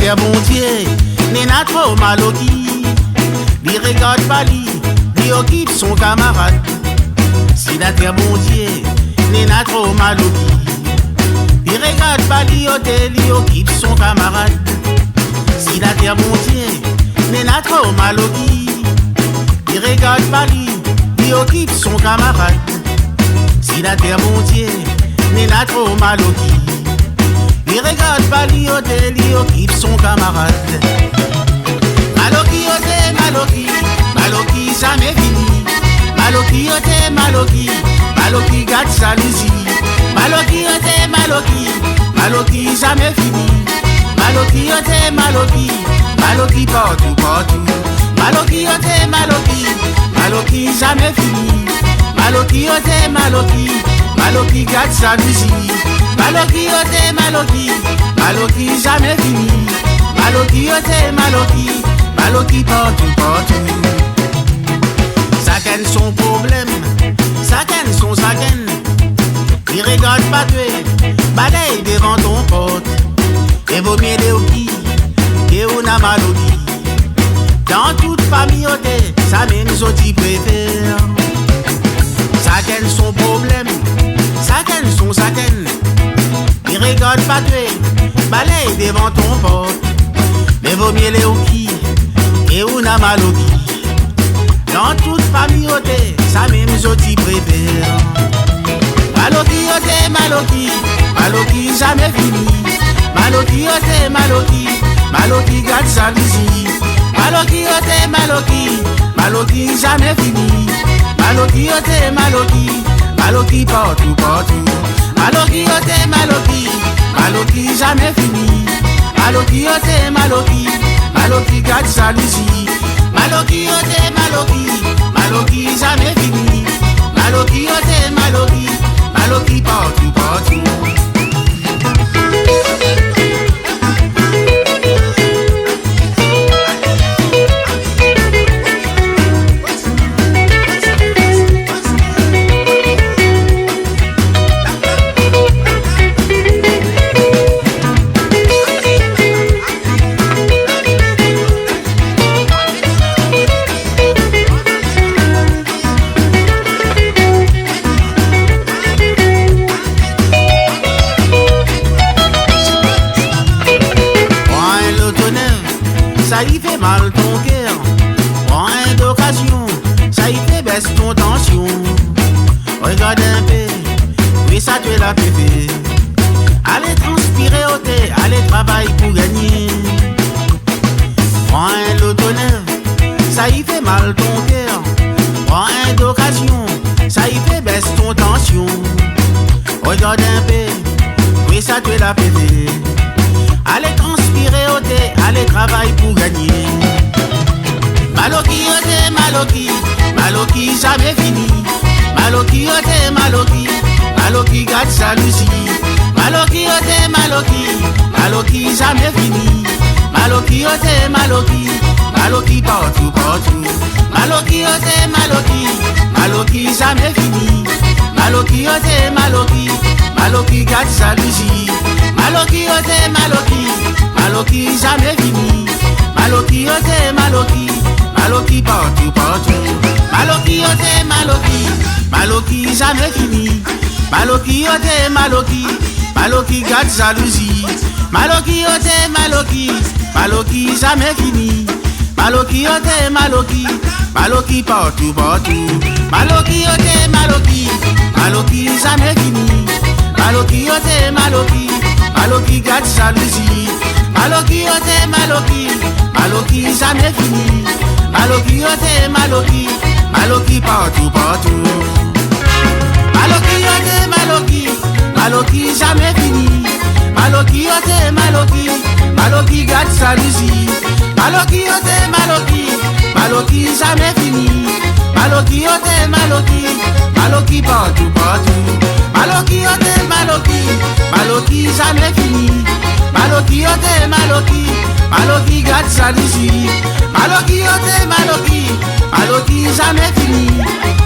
terre bon Dieu, n'est n'a trop Maloki. Lui regarde pas lui occupe son camarade. Si la terre bon Dieu, n'est n'a trop Maloki. Lui regarde pas lui occupe son camarade. Si la terre bon Dieu, n'est n'a trop Maloki. Lui regarde pas lui occupe son camarade. Si la terre bon Dieu, n'est n'a trop Maloki. Il regarde pas lui occupe son camarade. Maloki ote Maloki, Maloki jamais fini. Maloki ote Maloki, Maloki garde sa lucie. Maloki ote Maloki, Maloki jamais fini. Maloki ote Maloki, Maloki partout partout. Maloki ote Maloki, Maloki jamais fini. Maloki ote Maloki, Maloki garde sa lucie. Maloki ote Maloki, Maloki jamais fini. Maloki ote Maloki, Maloki partout partout. Chacun son problème, chacun son chacun. Il regarde pas toi, balaye devant ton porte. Et vaut mieux les et on a Maloki. Dans toute famille ça même zoti préfère. Chacun son problème, chacun son chacun. Il regarde pas toi, balaye devant ton porte. Mais vaut mieux les et on a Maloki. Dans toute famille ça même zoti préfère. Maloki Maloki, Maloki jamais fini. Maloki Maloki, Maloki garde sa lucie. Maloki Maloki, Maloki jamais fini. Maloki Maloki, Maloki partout partout. Maloki Maloki, Maloki jamais fini. Maloki Maloki, Maloki garde sa lucie. Maloki Maloki, Maloki jamais fini. Maloki Maloki, Maloki partout partout. Ça y fait mal ton cœur, prends d'occasion, ça y fait baisse ton tension. Regarde un peu, oui ça te l'a fait. Allez transpirer au thé, allez travailler pour gagner. Prends l'automne, ça y fait mal ton cœur, prends d'occasion, ça y fait baisse ton tension. Regarde un peu, oui ça te l'a fait. Allez transpirer au thé, allez travailler pour gagner. Maloki ote Maloki, Maloki jamais fini. Maloki ote Maloki, Maloki garde sa lucie. Maloki ote Maloki, Maloki jamais fini. Maloki ote Maloki, Maloki partout partout. Maloki ote Maloki, Maloki jamais fini. Maloki ote Maloki, Maloki garde sa lucie. Maloki ote Maloki, Maloki jamais fini. Maloki ote Maloki, Maloki partout partout. Maloki ote Maloki, Maloki jamais fini. Maloki ote Maloki, Maloki garde sa lucie. Maloki ote Maloki, Maloki jamais fini. Maloki ote Maloki, Maloki partout partout. Maloki ote Maloki, Maloki jamais fini. Maloki ote Maloki, Maloki garde sa lucie. Maloki ote Maloki, Maloki jamais fini. Maloki ote Maloki, Maloki partout partout. Maloki ote Maloki, Maloki jamais fini. Maloki ote Maloki, Maloki garde sa lucie. Maloki ote Maloki, Maloki jamais fini. Maloki ote Maloki, Maloki partout partout. Maloki ote Maloki, Maloki jamais fini. Maloki ote Maloki, Maloki garde sa lucie. Maloki ote Maloki, Maloki jamais fini.